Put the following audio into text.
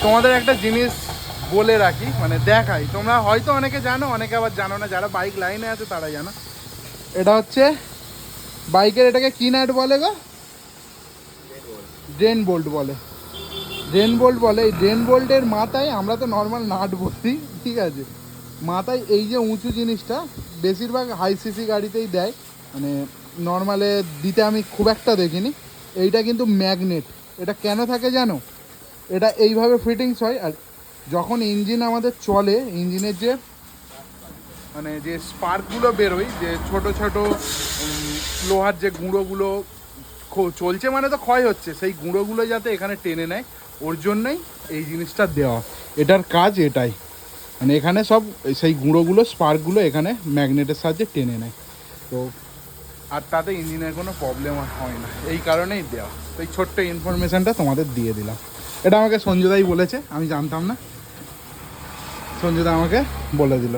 তোমাদের একটা জিনিস বলে রাখি, মানে দেখাই, তোমরা হয়তো অনেকে জানো, অনেকে আবার জানো না, যারা বাইক লাইনে আছে তারা জানো। এটা হচ্ছে বাইকের, এটাকে কি নাট বলে গো? ড্রেন বোল্ট বলে। ড্রেন বোল্ট বলে। এই ড্রেন বোল্টের মাথায়, আমরা তো নর্মাল নাট বলি, ঠিক আছে, মাথায় এই যে উঁচু জিনিসটা বেশিরভাগ হাই সিসি গাড়িতেই দেয়, মানে নর্মালে দিতে আমি খুব একটা দেখিনি। এইটা কিন্তু ম্যাগনেট। এটা কেন থাকে জানো? এটা এইভাবে ফিটিংস হয়, আর যখন ইঞ্জিন আমাদের চলে, ইঞ্জিনের যে মানে যে স্পার্কগুলো বেরোয়, যে ছোট ছোট লোহার যে গুঁড়োগুলো চলছে, মানে তো ক্ষয় হচ্ছে, সেই গুঁড়োগুলো যাতে এখানে টেনে নেয়, ওর জন্যই এই জিনিসটা দেওয়া। এটার কাজ এটাই, মানে এখানে সব সেই গুঁড়োগুলো, স্পার্কগুলো এখানে ম্যাগনেটের সাহায্যে টেনে নেয়। তো আর তাতে ইঞ্জিনের কোনো প্রবলেম হয় না, এই কারণেই দেওয়া। তো এই ছোট্ট ইনফরমেশানটা তোমাদের দিয়ে দিলাম। এটা আমাকে সঞ্জুদাই বলেছে, আমি জানতাম না, সঞ্জুদা আমাকে বলে দিল।